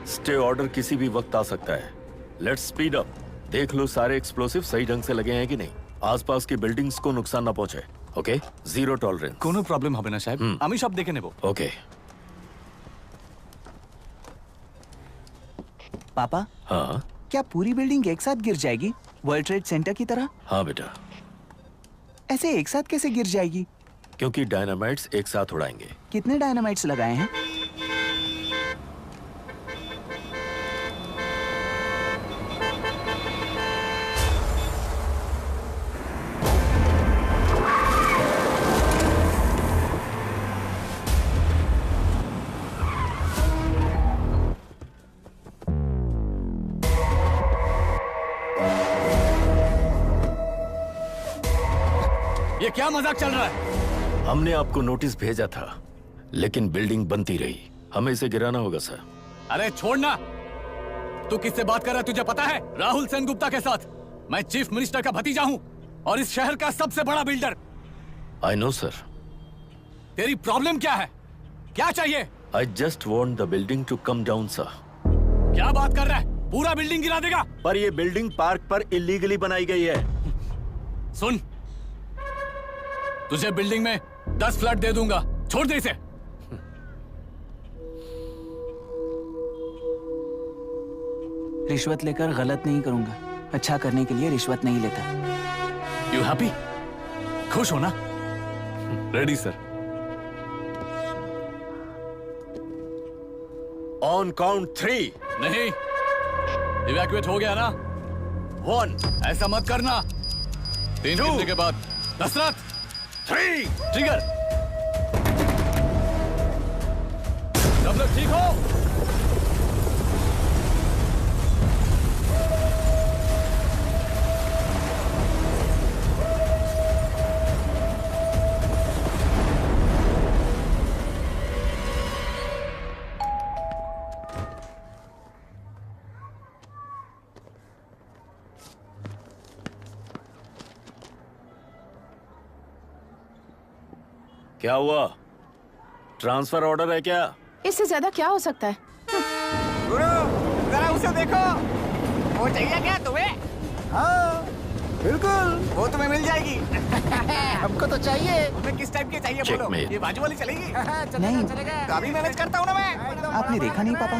Stay order किसी भी वक्त आ सकता है। Let's speed up. देख लो सारे एक्सप्लोसिव सही ढंग से लगे हैं कि नहीं, आसपास की बिल्डिंग्स को नुकसान ना पहुंचे। Okay, zero tolerance. কোনো প্রবলেম হবে না সাহেব, আমি সব দেখে নেব। ओके। पापा, हाँ क्या पूरी बिल्डिंग एक साथ गिर जाएगी वर्ल्ड ट्रेड सेंटर की तरह? हाँ बेटा, ऐसे एक साथ कैसे गिर जाएगी? क्योंकि डायनामाइट्स एक साथ उड़ाएंगे। कितने डायनामाइट्स लगाए हैं? ये क्या मजाक चल रहा है? हमने आपको नोटिस भेजा था, लेकिन बिल्डिंग बनती रही। हमें इसे गिराना होगा सर। अरे छोड़ना। तू किससे बात कर रहा है तुझे पता है? राहुल सेनगुप्ता के साथ। मैं चीफ मिनिस्टर का भतीजा हूँ और इस शहर का सबसे बड़ा बिल्डर। I know sir. तेरी प्रॉब्लम क्या है? क्या चाहिए? I just want the building to come down sir. क्या बात कर रहा है? पूरा बिल्डिंग गिरा देगा? पर ये बिल्डिंग पार्क पर इलीगली बनाई गई है। सुन, तुझे बिल्डिंग में 10 फ्लैट दे दूंगा, छोड़ दे इसे। रिश्वत लेकर गलत नहीं करूंगा। अच्छा करने के लिए रिश्वत नहीं लेता। You happy? खुश हो ना? Ready sir. On count 3। नहीं, इवैक्यूएट हो गया ना? 1 ऐसा मत करना। 3 गिनने के बाद दशरथ 3 ट्रिगर। सब लोग ठीक हो? क्या हुआ? ट्रांसफर ऑर्डर है क्या? इससे ज्यादा क्या हो सकता है? गुरु, जरा उसे देखो। वो चाहिए क्या तुम्हें? हाँ, बिल्कुल। वो तुम्हें मिल जाएगी। हमको तो चाहिए। तुम्हें किस टाइप की चाहिए बोलो? Checkmate। ये बाजू वाली चलेगी? नहीं। तो अभी मैनेज करता हूँ ना मैं। आपने देखा नहीं पापा?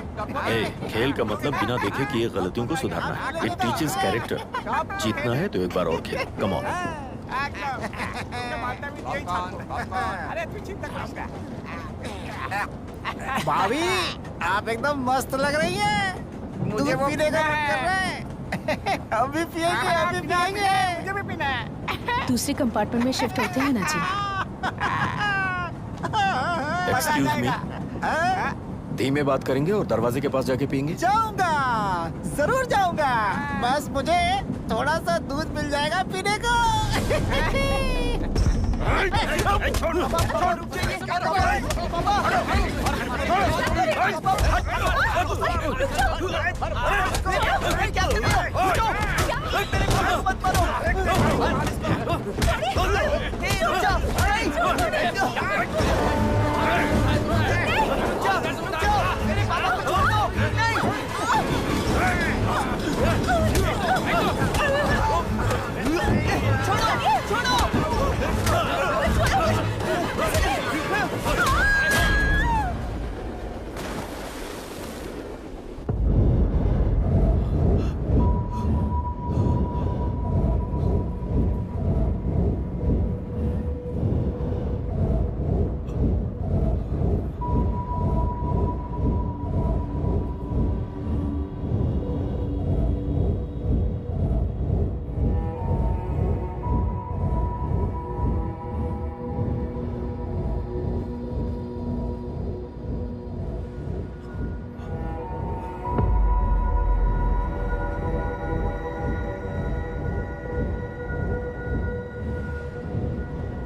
ए, खेल का मतलब बिना देखे किए गलतियों को सुधारना है। It teaches character. जीतना है तो एक बार और खेल। Come on. अरे तू चिंता करो। भाभी, आप एकदम मस्त लग रही हैं। मुझे वो पीने का पीना मन कर रहा है। है। अभी पिएंगे, अभी पिएंगे। मुझे भी पीना है। दूसरे कंपार्टमेंट में शिफ्ट होते हैं ना जी। एक्सक्यूज मी, धीमे बात करेंगे और दरवाजे के पास जाके पियेंगे। जाऊंगा, जरूर जाऊंगा। बस मुझे थोड़ा सा दूध मिल जाएगा पीने को।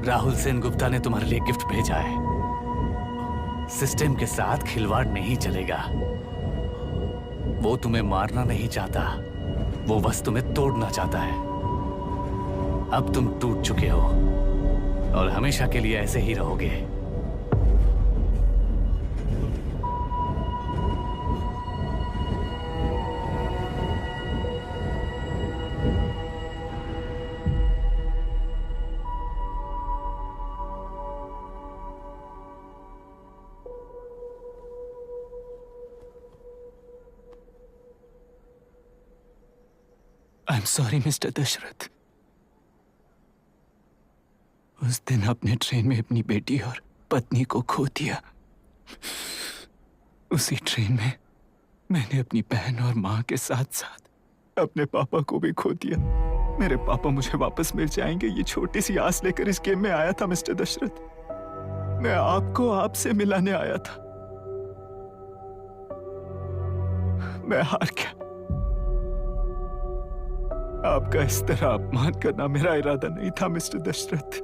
राहुल सेनगुप्ता ने तुम्हारे लिए गिफ्ट भेजा है। सिस्टम के साथ खिलवाड़ नहीं चलेगा। वो तुम्हें मारना नहीं चाहता, वो बस तुम्हें तोड़ना चाहता है। अब तुम टूट चुके हो और हमेशा के लिए ऐसे ही रहोगे। I am sorry mister Dasharath. उस दिन आपने ट्रेन में अपनी बेटी और पत्नी को खो दिया। उसी ट्रेन में मैंने अपनी बहन और माँ के साथ साथ अपने पापा को भी खो दिया। मेरे पापा मुझे वापस मिल जाएंगे, ये छोटी सी आस लेकर इस गेम में आया था मिस्टर दशरथ। मैं आपको आपसे मिलाने आया था। मैं हार गया। आपका इस तरह अपमान करना मेरा इरादा नहीं था mister Dasharath.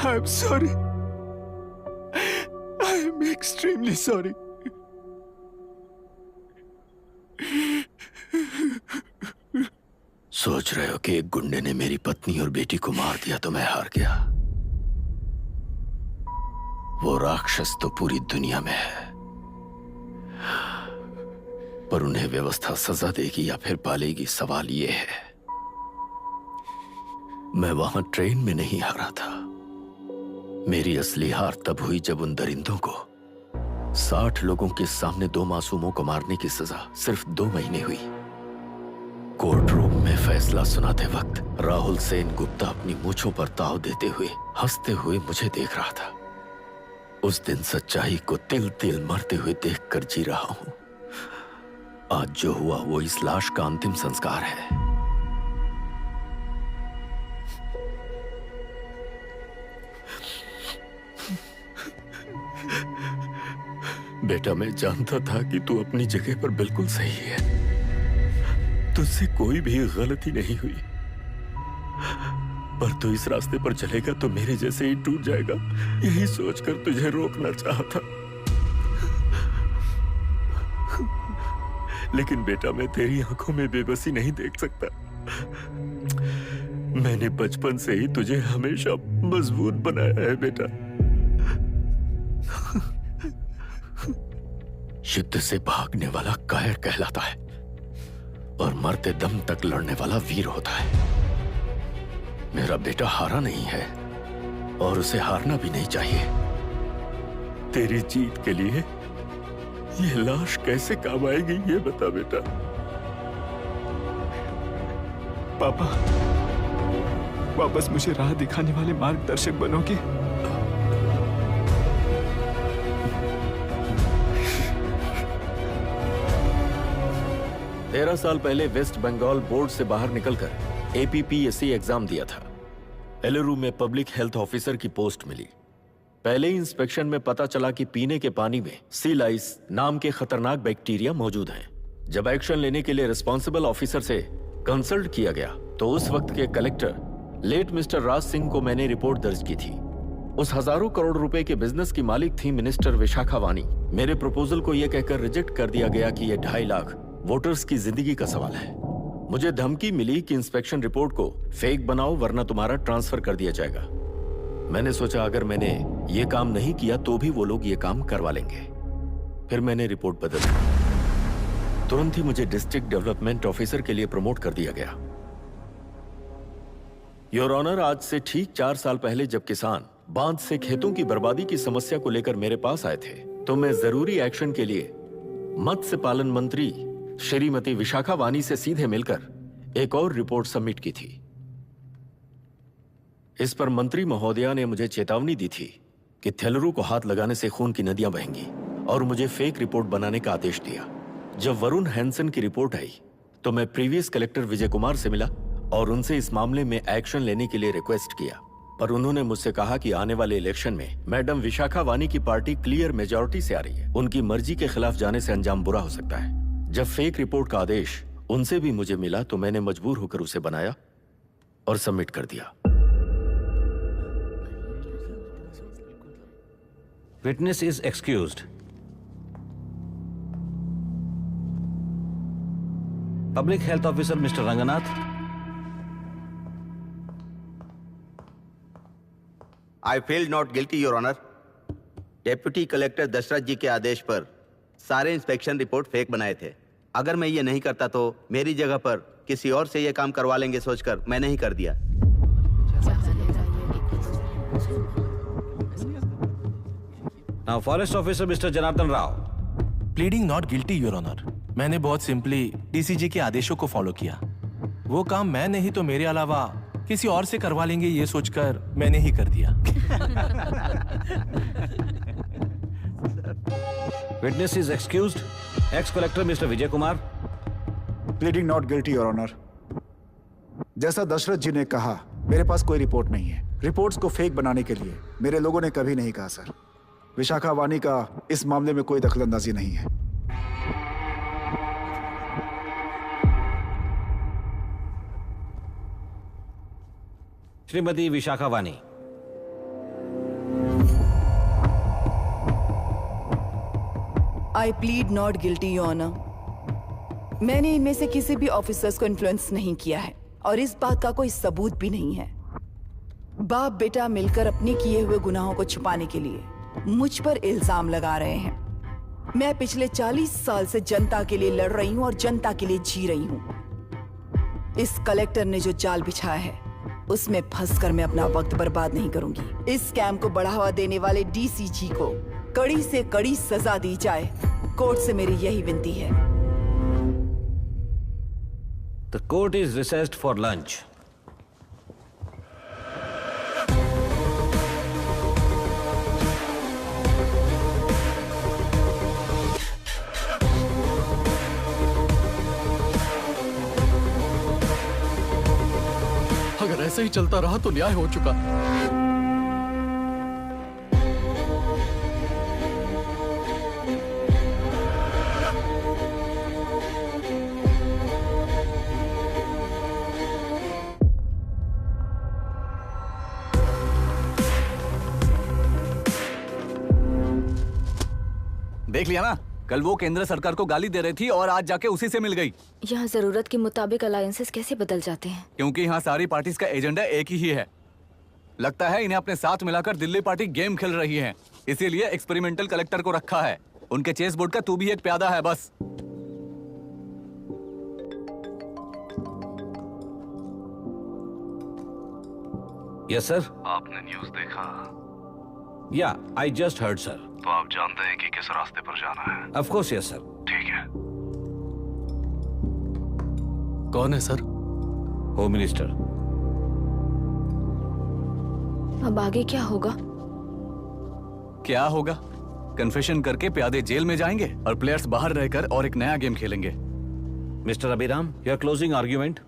I am sorry. I am extremely sorry. सोच रहे हो कि एक गुंडे ने मेरी पत्नी और बेटी को मार दिया तो मैं हार गया? वो राक्षस तो पूरी दुनिया में है, पर उन्हें व्यवस्था सजा देगी या फिर पालेगी, सवाल ये है। मैं वहां ट्रेन में नहीं हारा था। मेरी असली हार तब हुई जब उन दरिंदों को 60 लोगों के सामने 2 मासूमों को मारने की सजा सिर्फ 2 महीने हुई। कोर्ट रूम में फैसला सुनाते वक्त राहुल सेन गुप्ता अपनी मूंछों पर ताव देते हुए हंसते हुए मुझे देख रहा था। उस दिन सच्चाई को तिल तिल मरते हुए देखकर जी रहा हूं। आज जो हुआ वो इस लाश का अंतिम संस्कार है। बेटा, मैं जानता था कि तू अपनी जगह पर बिल्कुल सही है। तुझसे कोई भी गलती नहीं हुई, पर तू इस रास्ते पर चलेगा तो मेरे जैसे ही टूट जाएगा, यही सोचकर तुझे रोकना चाहा था। लेकिन बेटा, मैं तेरी आंखों में बेबसी नहीं देख सकता। मैंने बचपन से ही तुझे हमेशा मजबूत बनाया है बेटा। युद्ध से भागने वाला कायर कहलाता है और मरते दम तक लड़ने वाला वीर होता है। मेरा बेटा हारा नहीं है और उसे हारना भी नहीं चाहिए। तेरी जीत के लिए ये लाश कैसे काम आएगी, ये बता बेटा। पापा, वापस मुझे राह दिखाने वाले मार्गदर्शक बनोगे? 13 साल पहले वेस्ट बंगाल बोर्ड से बाहर निकलकर APPSC एग्जाम दिया था। एलुरु में पब्लिक हेल्थ ऑफिसर की पोस्ट मिली। पहले ही इंस्पेक्शन में पता चला कि पीने के पानी में सी लाइस नाम के खतरनाक बैक्टीरिया मौजूद हैं। जब एक्शन लेने के लिए रिस्पॉन्सिबल ऑफिसर से कंसल्ट किया गया तो उस वक्त के collector late mister Raj Singh को मैंने रिपोर्ट दर्ज की थी। उस हजारों करोड़ रुपए के बिजनेस की मालिक थी मिनिस्टर विशाखा वानी। मेरे प्रपोजल को यह कहकर रिजेक्ट कर दिया गया कि यह 2.5 लाख वोटर्स की जिंदगी का सवाल है। मुझे धमकी मिली कि इंस्पेक्शन रिपोर्ट को फेक बनाओ वरना तुम्हारा ट्रांसफर कर दिया जाएगा। मैंने सोचा अगर मैंने ये काम नहीं किया तो भी वो लोग ये काम करवा लेंगे। फिर मैंने रिपोर्ट बदल दी। तुरंत ही मुझे डिस्ट्रिक्ट डेवलपमेंट ऑफिसर के लिए प्रमोट कर दिया गया। योर ऑनर, आज से ठीक 4 साल पहले जब किसान बांध से खेतों की बर्बादी की समस्या को लेकर मेरे पास आए थे तो मैं जरूरी एक्शन के लिए मत्स्य पालन मंत्री श्रीमती विशाखा वानी से सीधे मिलकर एक और रिपोर्ट सबमिट की थी। इस पर मंत्री महोदया ने मुझे चेतावनी दी थी कि थेलरू को हाथ लगाने से खून की नदियां बहेंगी और मुझे फेक रिपोर्ट बनाने का आदेश दिया। जब वरुण हैंसन की रिपोर्ट आई तो मैं प्रीवियस कलेक्टर विजय कुमार से मिला और उनसे इस मामले में एक्शन लेने के लिए रिक्वेस्ट किया, पर उन्होंने मुझसे कहा कि आने वाले इलेक्शन में मैडम विशाखा वानी की पार्टी क्लियर मेजॉरिटी से आ रही है। उनकी मर्जी के खिलाफ जाने से अंजाम बुरा हो सकता है। जब फेक रिपोर्ट का आदेश उनसे भी मुझे मिला तो मैंने मजबूर होकर उसे बनाया और सबमिट कर दिया। Witness is excused. Public Health Officer Mr. Ranganath. I feel not guilty, Your Honor. Deputy collector Dashrath ji के आदेश पर सारे इंस्पेक्शन रिपोर्ट फेक बनाए थे। अगर मैं ये नहीं करता तो मेरी जगह पर किसी और से ये काम करवा लेंगे सोचकर मैं नहीं कर दिया। Now Forest Officer Mr. Janardhan Rao. Pleading not guilty your honour. मैंने बहुत सिंपली डीसीजी के आदेशों को फॉलो किया। वो काम मैं नहीं तो मेरे अलावा किसी और से करवा लेंगे, ये सोचकर मैंने ही कर दिया। Witness is excused. Ex collector mister Vijay Kumar. Pleading not guilty your honour. जैसा दशरथ जी ने कहा, मेरे पास कोई रिपोर्ट नहीं है। रिपोर्ट्स को फेक बनाने के लिए मेरे लोगों ने कभी नहीं कहा सर। विशाखा वानी का इस मामले में कोई दखलंदाजी नहीं है। Shrimati Vishakha Wani. I plead not guilty your honour. मैंने इनमें से किसी भी ऑफिसर्स को इन्फ्लुएंस नहीं किया है और इस बात का कोई सबूत भी नहीं है। बाप बेटा मिलकर अपने किए हुए गुनाहों को छुपाने के लिए मुझ पर इल्जाम लगा रहे हैं। मैं पिछले 40 साल से जनता के लिए लड़ रही हूं और जनता के लिए जी रही हूं। इस कलेक्टर ने जो जाल बिछाया है उसमें फंसकर मैं अपना वक्त बर्बाद नहीं करूंगी। इस स्कैम को बढ़ावा देने वाले डीसीजी को कड़ी से कड़ी सजा दी जाए। कोर्ट से मेरी यही विनती है। The court is recessed for lunch. अगर ऐसे ही चलता रहा तो न्याय हो चुका। देख लिया ना, कल वो केंद्र सरकार को गाली दे रही थी और आज जाके उसी से मिल गई। यहाँ जरूरत के मुताबिक अलायंसेस कैसे बदल जाते हैं? क्योंकि यहाँ सारी पार्टीज का एजेंडा एक ही है। लगता है इन्हें अपने साथ मिलाकर दिल्ली पार्टी गेम खेल रही है, इसीलिए एक्सपेरिमेंटल कलेक्टर को रखा है। उनके चेस बोर्ड का तू भी एक प्यादा है बस। Yes sir. आपने न्यूज़ देखा? या आई जस्ट हर्ड सर। तो आप जानते हैं कि किस रास्ते पर जाना है? Of course yes sir. ठीक है। कौन है सर? Home minister. अब आगे क्या होगा? क्या होगा? कन्फेशन करके प्यादे जेल में जाएंगे और प्लेयर्स बाहर रहकर और एक नया गेम खेलेंगे। Mister Abhiram, your closing argument.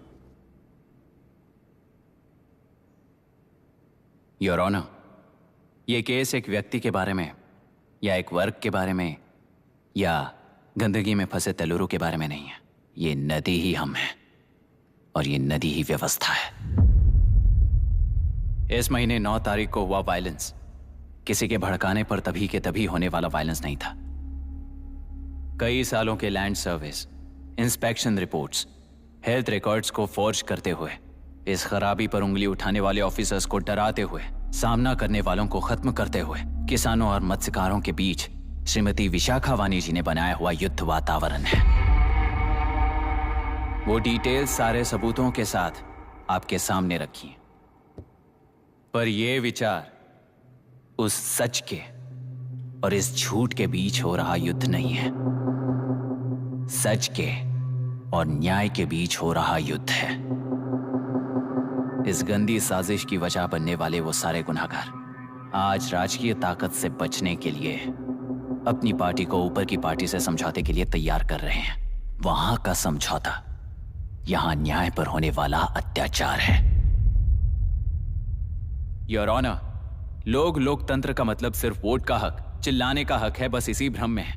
Your honour, ये केस एक व्यक्ति के बारे में या एक वर्ग के बारे में या गंदगी में फंसे तेलुरु के बारे में नहीं है। ये नदी ही हम हैं और ये नदी ही व्यवस्था है। इस महीने 9 तारीख को हुआ वायलेंस किसी के भड़काने पर तभी के तभी होने वाला वायलेंस नहीं था। कई सालों के land service, inspection reports, health records को फोर्ज करते हुए, इस खराबी पर उंगली उठाने वाले ऑफिसर्स को डराते हुए, सामना करने वालों को खत्म करते हुए किसानों और मत्स्यकारों के बीच श्रीमती विशाखा वानी जी ने बनाया हुआ युद्ध वातावरण है। वो डिटेल्स सारे सबूतों के साथ आपके सामने रखी हैं। पर यह विचार उस सच के और इस झूठ के बीच हो रहा युद्ध नहीं है। सच के और न्याय के बीच हो रहा युद्ध है। इस गंदी साजिश की वजह बनने वाले वो सारे गुनहगार आज राजकीय ताकत से बचने के लिए अपनी पार्टी को ऊपर की पार्टी से समझौते के लिए तैयार कर रहे हैं। वहां का समझौता यहां न्याय पर होने वाला अत्याचार है। योर ऑनर, लोग लोकतंत्र का मतलब सिर्फ वोट का हक, चिल्लाने का हक है, बस इसी भ्रम में है।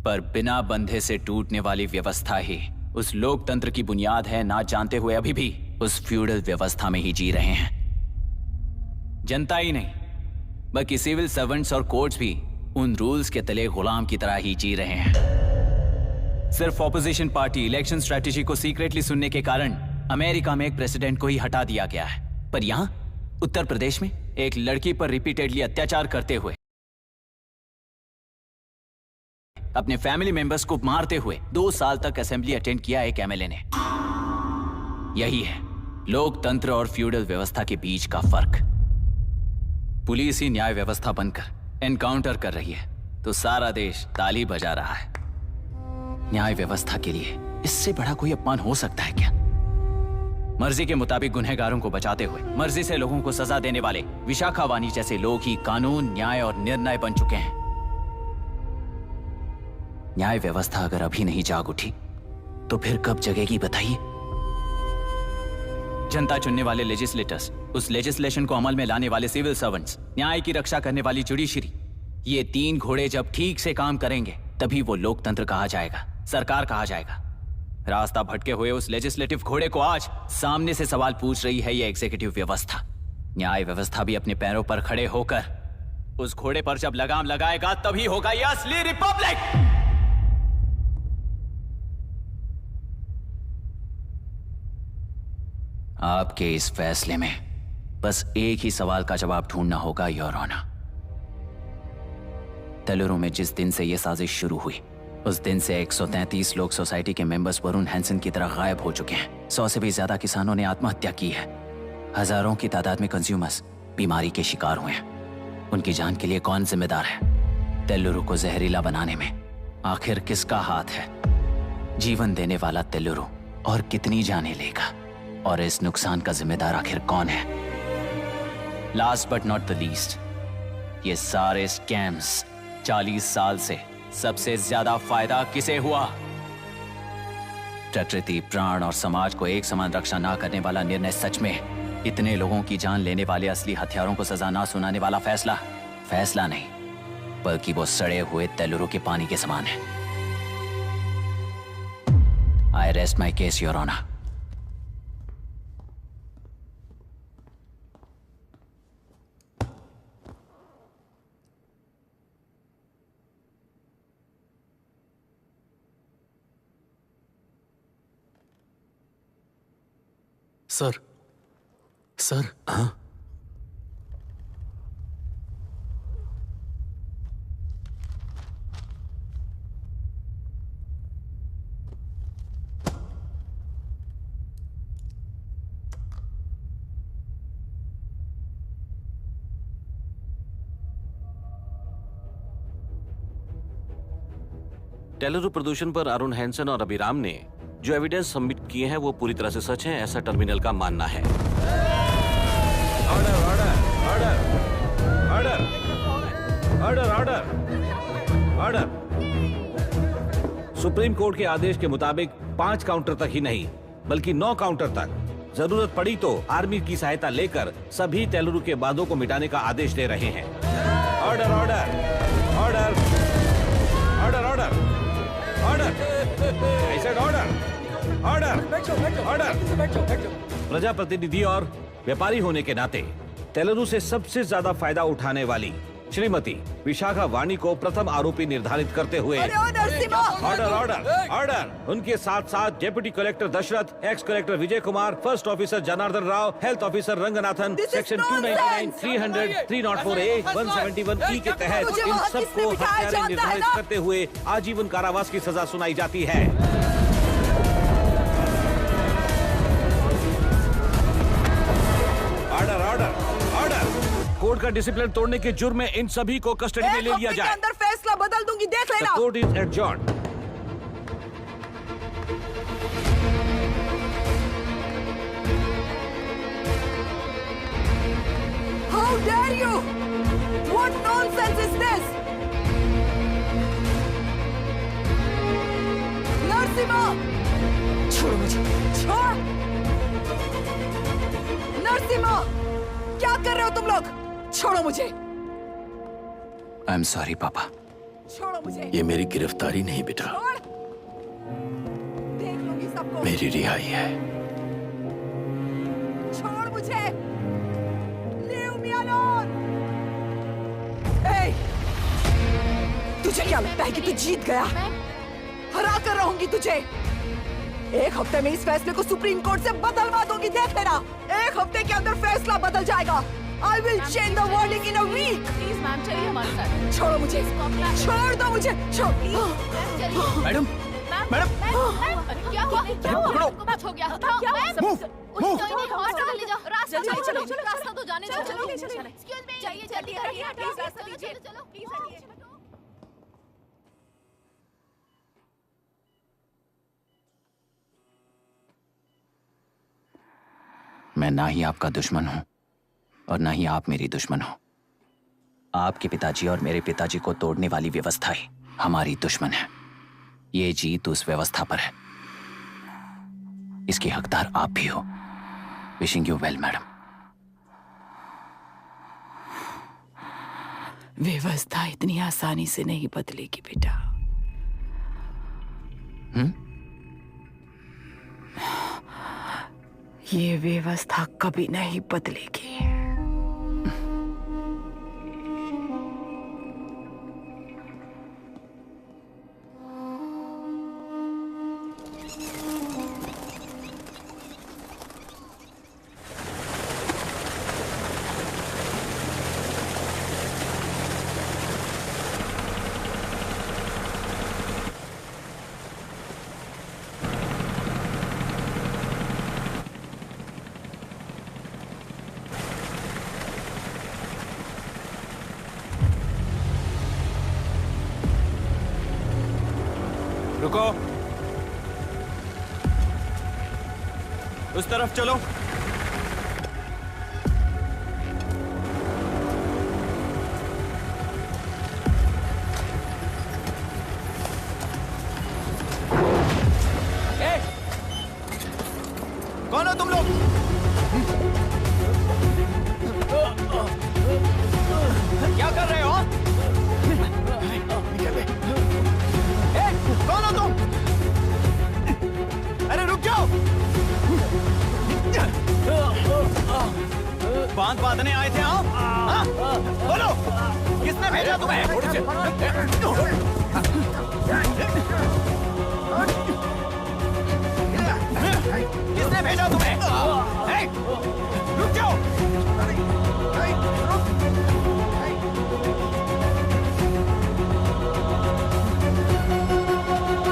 पर बिना बंधे से टूटने वाली व्यवस्था ही उस लोकतंत्र की बुनियाद है, ना जानते हुए अभी भी उस फ्यूडल व्यवस्था में ही जी रहे हैं। जनता ही नहीं बल्कि सिविल सर्वेंट्स और कोर्ट्स भी उन रूल्स के तले गुलाम की तरह ही जी रहे हैं। सिर्फ ऑपोजिशन पार्टी इलेक्शन स्ट्रेटेजी को सीक्रेटली सुनने के कारण अमेरिका में एक प्रेसिडेंट को ही हटा दिया गया है, पर यहां उत्तर प्रदेश में एक लड़की पर रिपीटेडली अत्याचार करते हुए, अपने फैमिली मेंबर्स को मारते हुए 2 साल तक असेंबली अटेंड किया एक एमएलए ने। यही है लोकतंत्र और फ्यूडल व्यवस्था के बीच का फर्क। पुलिस ही न्याय व्यवस्था बनकर एनकाउंटर कर रही है तो सारा देश ताली बजा रहा है। न्याय व्यवस्था के लिए इससे बड़ा कोई अपमान हो सकता है क्या? मर्जी के मुताबिक गुनहगारों को बचाते हुए मर्जी से लोगों को सजा देने वाले विशाखा वानी जैसे लोग ही कानून, न्याय और निर्णय बन चुके हैं। न्याय व्यवस्था अगर अभी नहीं जाग उठी तो फिर कब जगेगी बताइए? जनता चुनने वाले लेजिस्लेटर्स, उस लेजिस्लेशन को अमल में लाने वाले सिविल सर्वेंट्स, न्याय की रक्षा करने वाली जुडिशरी, ये 3 घोड़े जब ठीक से काम करेंगे तभी वो लोकतंत्र कहा जाएगा, सरकार कहा जाएगा। रास्ता भटके हुए उस लेजिस्लेटिव घोड़े को आज सामने से सवाल पूछ रही है ये एग्जीक्यूटिव व्यवस्था। न्याय व्यवस्था भी अपने पैरों पर खड़े होकर उस घोड़े पर जब लगाम लगाएगा तभी होगा ये असली रिपब्लिक। आपके इस फैसले में बस एक ही सवाल का जवाब ढूंढना होगा योर ऑनर। तेलुरु में जिस दिन से यह साजिश शुरू हुई उस दिन से 133 लोग सोसाइटी के मेंबर्स वरुण हैंसन की तरह गायब हो चुके हैं। 100 से भी ज्यादा किसानों ने आत्महत्या की है। हजारों की तादाद में कंज्यूमर्स बीमारी के शिकार हुए हैं। उनकी जान के लिए कौन जिम्मेदार है? तेलुरु को जहरीला बनाने में आखिर किसका हाथ है? जीवन देने वाला तेलुरु और कितनी जानें लेगा? और इस नुकसान का जिम्मेदार आखिर कौन है? Last but not the least, ये सारे स्कैम्स 40 साल से सबसे ज्यादा फायदा किसे हुआ? प्रकृति, प्राण और समाज को एक समान रक्षा ना करने वाला निर्णय सच में इतने लोगों की जान लेने वाले असली हथियारों को सजा ना सुनाने वाला फैसला नहीं, बल्कि वो सड़े हुए तेलुरु के पानी के समान है। I rest my case your honour. Sir हाँ? तेलुरु प्रदूषण पर अरुण हैंसन और अभिराम ने जो एविडेंस सबमिट किए हैं वो पूरी तरह से सच है, ऐसा टर्मिनल का मानना है। Order order order order order order. Supreme court के आदेश के मुताबिक 5 काउंटर तक ही नहीं बल्कि 9 काउंटर तक जरूरत पड़ी तो आर्मी की सहायता लेकर सभी तेलुरु के बांधों को मिटाने का आदेश दे रहे हैं। Order order order order order order order. प्रजाप्रतिनिधि और व्यापारी होने के नाते तेलुरु से सबसे ज्यादा फायदा उठाने वाली श्रीमती विशाखा वानी को प्रथम आरोपी निर्धारित करते हुए ऑर्डर ऑर्डर ऑर्डर। उनके साथ साथ deputy collector Dashrath, ex collector Vijay Kumar, first officer Janardhan Rao, health officer Rangnathan, section 299, 300, 304A, 171E के तहत इन सबको हत्यारे निर्धारित करते हुए आजीवन कारावास की सजा सुनाई जाती है। Order order order. कोर्ट का डिसिप्लिन तोड़ने के जुर्म में इन सभी को कस्टडी में ले लिया जाए। अंदर फैसला बदल दूंगी, देख लेना। Court is adjourned. How dare you? What nonsense is this? Narasimha, छोड़ो मुझे, छोड़। नरसिम्हा, क्या कर रहे हो तुम लोग? छोड़ो मुझे। आई एम सॉरी पापा। छोड़ो मुझे। ये मेरी गिरफ्तारी नहीं बेटा, देख लूंगी सबको। मेरी रिहाई है। छोड़ मुझे। Leave me alone. Hey, तुझे क्या लगता है कि तू जीत गया? हरा कर रहूंगी तुझे। एक हफ्ते में इस फैसले को सुप्रीम कोर्ट से बदलवा दूंगी, देख लेना। एक हफ्ते के अंदर फैसला बदल जाएगा। I will change the verdict in a week. Please ma'am, चलिए हमारे साथ। छोड़ो मुझे, छोड़ दो मुझे, छोड़। मैडम, मैडम, क्या हुआ? क्या हुआ? कुछ हो गया? रास्ता तो जाने दो। एक्सक्यूज मी, जाइए जल्दी करिए, प्लीज रास्ता दीजिए। चलो प्लीज आइए। मैं ना ही आपका दुश्मन हूं और ना ही आप मेरी दुश्मन हो। आपके पिताजी और मेरे पिताजी को तोड़ने वाली व्यवस्था ही हमारी दुश्मन है। ये जीत उस व्यवस्था पर है। इसके हकदार आप भी हो। Wishing you well madam. व्यवस्था इतनी आसानी से नहीं बदलेगी बेटा। ये व्यवस्था कभी नहीं बदलेगी। रुको, उस तरफ चलो। कौन हो तुम लोग? क्या कर रहे हो? कौन हो तुम? अरे रुक जाओ! बांध बांधने आए थे आप? हाँ? बोलो, किसने भेजा तुम्हें? किसने भेजा तुम्हें? हे, रुक जाओ!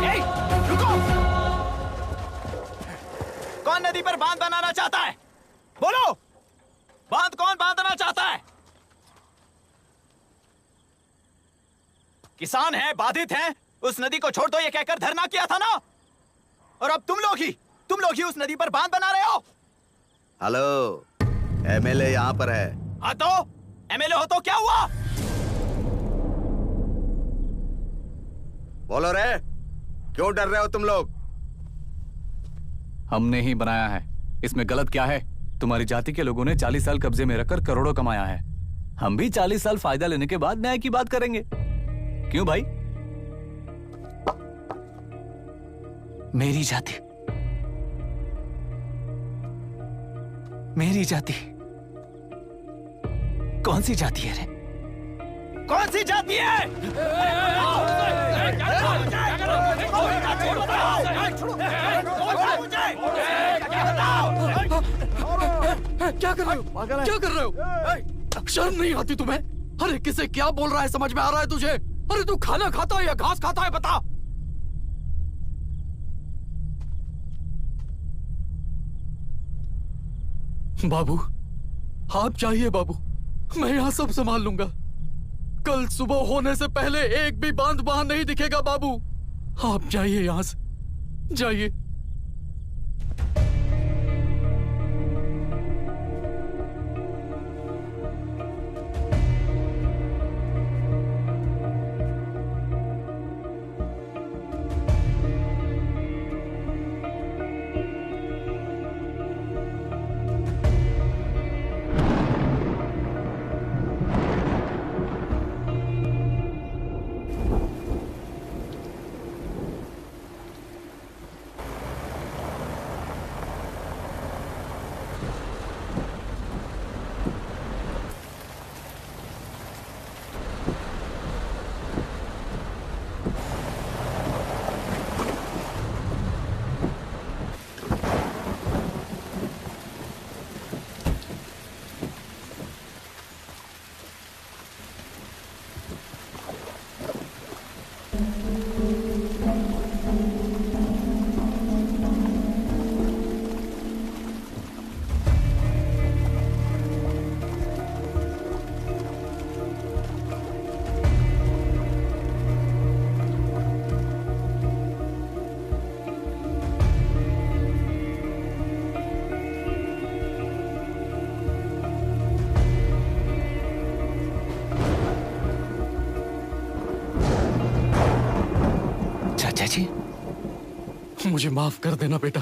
हे, रुको! कौन नदी पर बांध बनाना चाहता है? बोलो, बांध कौन बांधना चाहता है? किसान हैं, बाधित हैं, उस नदी को छोड़ दो ये कहकर धरना किया था ना? और अब तुम लोग ही उस नदी पर बांध बना रहे हो। हेलो, एमएलए यहाँ पर है। हाँ तो एमएलए हो तो क्या हुआ? बोलो रे, क्यों डर रहे हो तुम लोग? हमने ही बनाया है, इसमें गलत क्या है? तुम्हारी जाति के लोगों ने 40 साल कब्जे में रखकर करोड़ों कमाया है। हम भी 40 साल फायदा लेने के बाद न्याय की बात करेंगे। क्यों भाई? मेरी जाति, मेरी जाति कौन सी जाति है रे? कौन सी जाति है? क्या कर रहे हो? क्या कर रहे हो? शर्म नहीं आती तुम्हें? अरे किसे क्या बोल रहा है समझ में आ रहा है तुझे? अरे तू खाना खाता है या घास खाता है बता। बाबू, आप चाहिए बाबू, मैं यहां सब संभाल लूंगा। कल सुबह होने से पहले एक भी बांध वहां नहीं दिखेगा बाबू। आप जाइए यहां से, जाइए। जी मुझे माफ कर देना बेटा।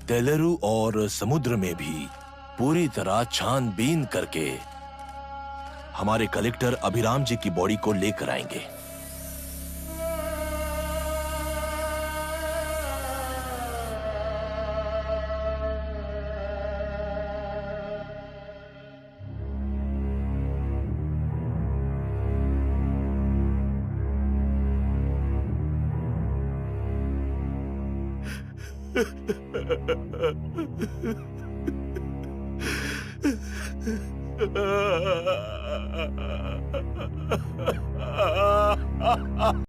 तेलुरु और समुद्र में भी पूरी तरह छानबीन करके हमारे कलेक्टर अभिराम जी की बॉडी को लेकर आएंगे।